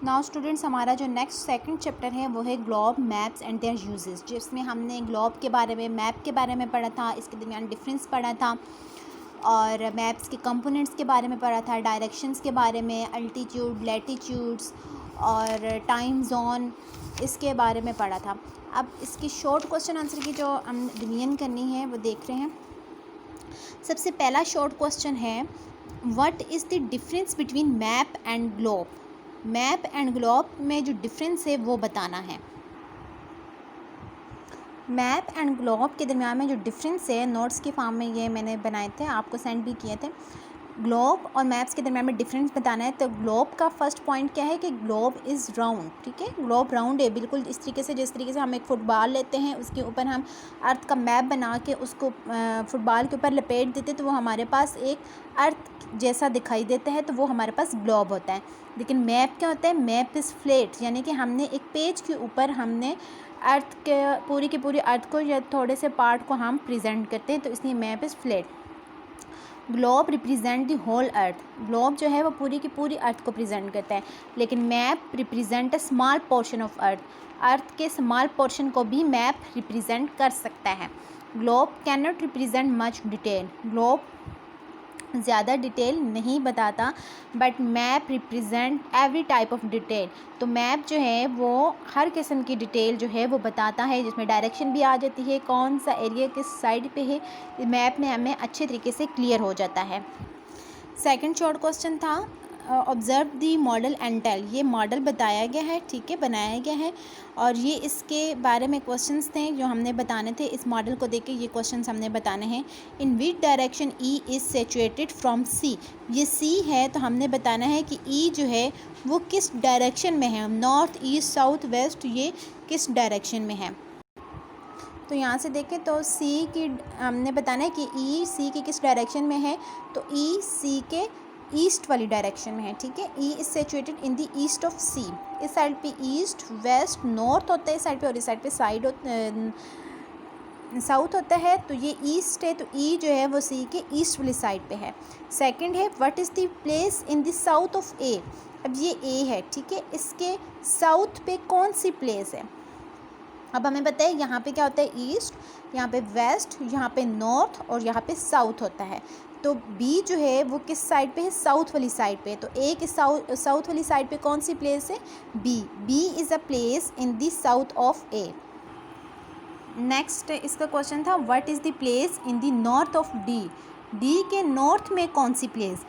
Now students, हमारा जो next second chapter है वो है globe maps and there uses, जिसमें हमने ग्लोब के बारे में, मैप के बारे में पढ़ा था, इसके दरमियान डिफरेंस पढ़ा था और मैप्स के कंपोनेंट्स के बारे में पढ़ा था, डायरेक्शंस के बारे में, अल्टीट्यूड, लैटीट्यूड्स और टाइम जोन, इसके बारे में पढ़ा था। अब इसकी शॉर्ट क्वेश्चन आंसर की जो हम रिवीजन करनी है वो देख रहे हैं। सबसे पहला शॉर्ट क्वेश्चन है, what is the difference between map and globe. Map and globe में जो डिफरेंस है वो बताना है। मैप एंड ग्लोब के दरमियान में जो डिफरेंस है, नोट्स के फॉर्म में ये मैंने बनाए थे, आपको सेंड भी किए थे। ग्लोब और मैप्स के दरमियान में डिफरेंस बताना है। तो ग्लोब का फर्स्ट पॉइंट क्या है कि ग्लोब इज़ राउंड। ठीक है, ग्लोब राउंड है, बिल्कुल इस तरीके से, जिस तरीके से हम एक फ़ुटबॉल लेते हैं, उसके ऊपर हम अर्थ का मैप बना के उसको फ़ुटबॉल के ऊपर लपेट देते, तो वो हमारे पास एक अर्थ जैसा दिखाई देता है, तो वो हमारे पास ग्लोब होता है। लेकिन मैप क्या होता है, मैप इज़ फ्लैट, यानी कि हमने एक पेज के ऊपर हमने अर्थ के पूरी अर्थ को या थोड़े से पार्ट को हम प्रेजेंट करते हैं, तो इसलिए map is flat. Globe represent the whole earth. Globe जो है वो पूरी की पूरी अर्थ को प्रेजेंट करता है, लेकिन map represent a small portion of earth. Earth के स्मॉल पोर्शन को भी मैप रिप्रेजेंट कर सकता है। Globe can not represent much detail. Globe ज़्यादा डिटेल नहीं बताता, but map represent every type of detail. तो मैप जो है वो हर किस्म की डिटेल जो है वो बताता है, जिसमें डायरेक्शन भी आ जाती है, कौन सा एरिया किस साइड पे है, मैप में हमें अच्छे तरीके से क्लियर हो जाता है। सेकंड शॉर्ट क्वेश्चन था, observe the model and tell. ये मॉडल बताया गया है, ठीक है, बनाया गया है, और ये इसके बारे में क्वेश्चंस थे जो हमने बताने थे। इस मॉडल को देख के ये क्वेश्चंस हमने बताने हैं। In which direction E is situated from C. ये सी है, तो हमने बताना है कि ई जो है वो किस डायरेक्शन में है, नॉर्थ, ईस्ट, साउथ, वेस्ट, ये किस डायरेक्शन में है। तो यहाँ से देखें तो सी की हमने बताना है कि ई सी की किस डायरेक्शन में है, तो ई सी के ईस्ट वाली डायरेक्शन में है। ठीक है, E is situated in the east of C. इस साइड पे ईस्ट, वेस्ट, नॉर्थ होता है इस साइड पे, और इस साइड पे साउथ होता है, तो ये ईस्ट है, तो ई जो है वो सी के ईस्ट वाली साइड पे है। सेकंड है, what is the place in the south of A. अब ये ए है, ठीक है, इसके साउथ पे कौन सी प्लेस है। अब हमें पता है यहाँ पे क्या होता है, ईस्ट, यहाँ पे वेस्ट, यहाँ पे नॉर्थ और यहाँ पे साउथ होता है। तो बी जो है वो किस साइड पे है, साउथ वाली साइड पे। तो ए के साउथ वाली साइड पे कौन सी प्लेस है, B. B is a place in the south of A. Next इसका क्वेश्चन था, what is the place in the north of D. D के नॉर्थ में कौन सी प्लेस,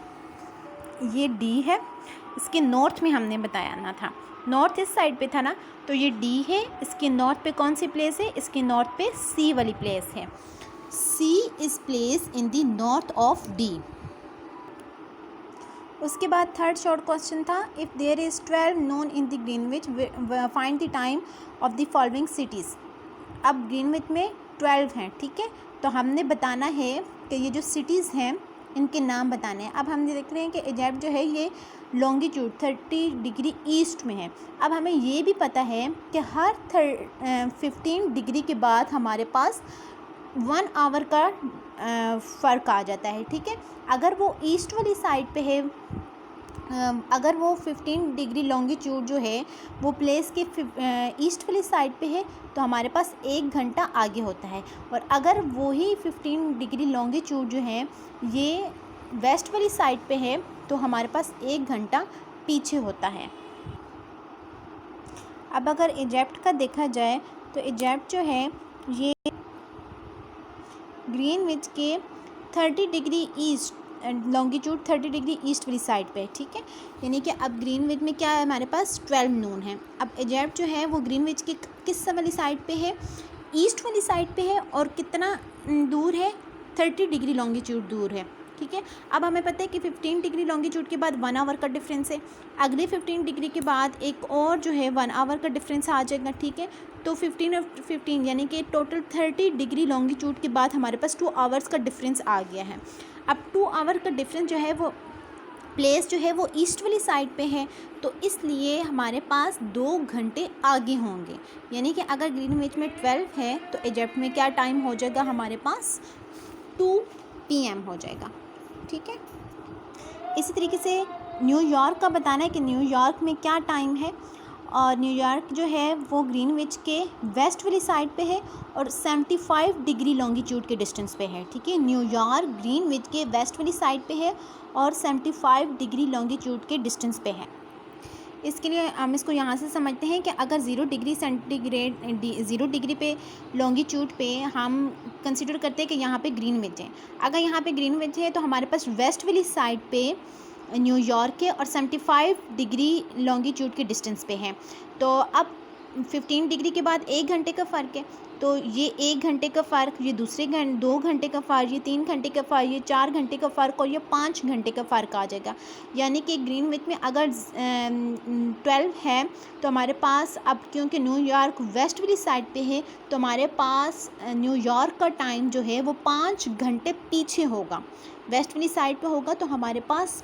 ये डी है, इसके नॉर्थ में हमने बताया ना था, नॉर्थ इस साइड पे था ना, तो ये डी है, इसके नॉर्थ पे कौन सी प्लेस है, इसके नॉर्थ पे सी वाली प्लेस है। C is place in the north of D. उसके बाद थर्ड शॉर्ट क्वेश्चन था, if there is 12 noon in the Greenwich, find the time of the following cities. अब ग्रीनविच में 12 हैं, ठीक है, तो हमने बताना है कि ये जो सिटीज़ हैं इनके नाम बताने हैं। अब हम देख रहे हैं कि इजिप्ट जो है ये लॉन्गिट्यूड 30 डिग्री ईस्ट में है। अब हमें ये भी पता है कि हर 15 डिग्री के बाद हमारे पास 1 आवर का फ़र्क आ जाता है। ठीक है, अगर वो ईस्ट वाली साइड पे है, अगर वो 15 डिग्री लॉन्गिट्यूड जो है वो प्लेस के ईस्ट वाली साइड पे है, तो हमारे पास 1 घंटा आगे होता है। और अगर वही 15 डिग्री लॉन्गिट्यूड जो है ये वेस्ट वाली साइड पे है, तो हमारे पास 1 घंटा पीछे होता है। अब अगर इजिप्ट का देखा जाए, तो इजिप्ट जो है ये ग्रीनविच के 30 degree east, longitude 30 degree east वाली साइड पे है। ठीक है, यानी कि अब ग्रीनविच में क्या है, हमारे पास 12 नून है। अब इजिप्ट जो है वो ग्रीनविच के किस वाली साइड पे है, ईस्ट वाली साइड पे है, और कितना दूर है, 30 डिग्री लॉन्गिट्यूड दूर है। ठीक है, अब हमें पता है कि 15 डिग्री लॉन्गिट्यूड के बाद 1 आवर का डिफरेंस है, अगले 15 डिग्री के बाद एक और जो है 1 आवर का डिफरेंस आ जाएगा। ठीक है, तो 15 और 15 यानी कि टोटल 30 डिग्री लॉन्गिट्यूड के बाद हमारे पास 2 आवर्स का डिफरेंस आ गया है। अब 2 आवर का डिफरेंस जो है वो प्लेस जो है वो ईस्ट वाली साइड पे है, तो इसलिए हमारे पास 2 घंटे आगे होंगे। यानी कि अगर ग्रीनविच में 12 है, तो इजिप्ट में क्या टाइम हो जाएगा, हमारे पास 2 PM हो जाएगा। ठीक है, इसी तरीके से न्यूयॉर्क का बताना है कि न्यूयॉर्क में क्या टाइम है, और न्यूयॉर्क जो है वो ग्रीनविच के वेस्ट वाली साइड पे है और 75 डिग्री लॉन्गिट्यूड के डिस्टेंस पे है। ठीक है, न्यूयॉर्क ग्रीनविच के वेस्ट वाली साइड पे है और 75 डिग्री लॉन्गिट्यूड के डिस्टेंस पे है। इसके लिए हम इसको यहाँ से समझते हैं कि अगर 0 डिग्री सेंटीग्रेड 0 डिग्री पे लॉन्गिट्यूड पे हम कंसिडर करते हैं कि यहाँ पे ग्रीनविच है। अगर यहाँ पे ग्रीनविच है तो हमारे पास वेस्ट वाली साइड पे न्यूयॉर्क है और 75 डिग्री लॉन्गिट्यूड के डिस्टेंस पे है। तो अब 15 डिग्री के बाद 1 घंटे का फ़र्क है, तो ये 1 घंटे का फ़र्क, ये 2 घंटे का फ़र्क, ये 3 घंटे का फ़र्क, ये 4 घंटे का फ़र्क और ये 5 घंटे का फ़र्क आ जाएगा। यानी कि ग्रीनविच में अगर 12 है तो हमारे पास, अब क्योंकि न्यूयॉर्क वेस्ट वाली साइड पे है तो हमारे पास न्यूयॉर्क का टाइम जो है वो 5 घंटे पीछे होगा। वेस्ट वाली साइड पे होगा तो हमारे पास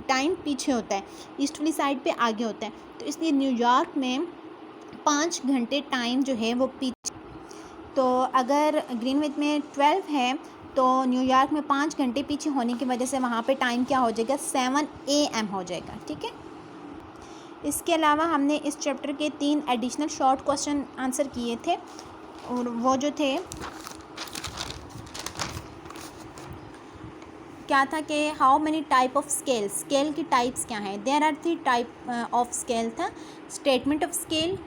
टाइम पीछे होता है, ईस्ट वाली साइड पे आगे होता है, तो इसलिए न्यूयॉर्क में 5 घंटे टाइम जो है वो पीछे। तो अगर ग्रीनविच में 12 है तो न्यूयॉर्क में 5 घंटे पीछे होने की वजह से वहाँ पे टाइम क्या हो जाएगा, 7 AM हो जाएगा। ठीक है, इसके अलावा हमने इस चैप्टर के 3 एडिशनल शॉर्ट क्वेश्चन आंसर किए थे, और वो जो थे क्या था कि how many type of scale, scale की टाइप्स क्या हैं। There are 3 type of scale था, statement of scale,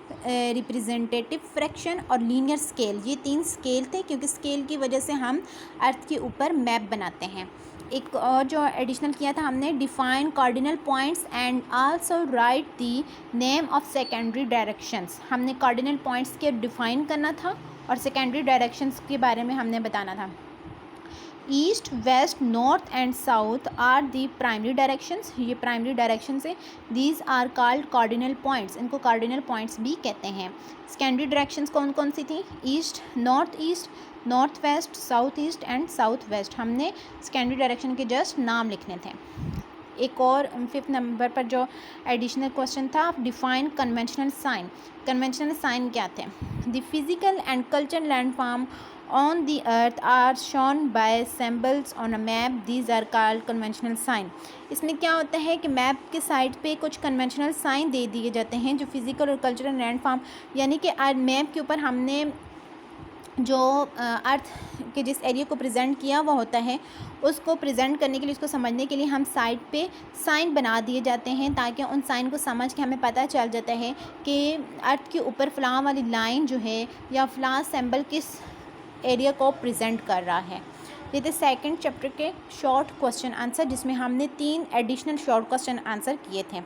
representative fraction और लीनियर स्केल। ये 3 स्केल थे क्योंकि स्केल की वजह से हम अर्थ के ऊपर मैप बनाते हैं। एक और जो एडिशनल किया था हमने, define cardinal points and also right the name of secondary directions. हमने कार्डिनल पॉइंट्स के डिफाइन करना था और सेकेंडरी डायरेक्शंस के बारे में हमने बताना था। East, west, north and south are the primary directions, ये प्राइमरी डायरेक्शंस है। These are called cardinal points, इनको कार्डिनल पॉइंट्स भी कहते हैं। सेकेंडरी डायरेक्शंस कौन कौन सी थी, east, north west, south east and south west. हमने सेकेंडरी डायरेक्शन के जस्ट नाम लिखने थे। एक और 5th नंबर पर जो एडिशनल क्वेश्चन था, define conventional sign. Conventional sign क्या थे, the physical and cultural landform on the earth are shown by symbols on a map, these are called conventional sign। इसमें क्या होता है कि मैप के साइड पे कुछ कन्वेंशनल साइन दे दिए जाते हैं जो फिज़िकल और कल्चरल लैंडफॉर्म, यानी कि मैप के ऊपर हमने जो अर्थ के जिस एरिया को प्रेजेंट किया हुआ होता है उसको प्रेजेंट करने के लिए, उसको समझने के लिए हम साइड पे साइन बना दिए जाते हैं, ताकि उन साइन को समझ के हमें पता चल जाता है कि अर्थ के ऊपर फ़लाँ वाली लाइन जो है या फ़लाँ सिंबल किस एरिया को प्रेजेंट कर रहा है। ये थे सेकंड चैप्टर के शॉर्ट क्वेश्चन आंसर, जिसमें हमने 3 एडिशनल शॉर्ट क्वेश्चन आंसर किए थे।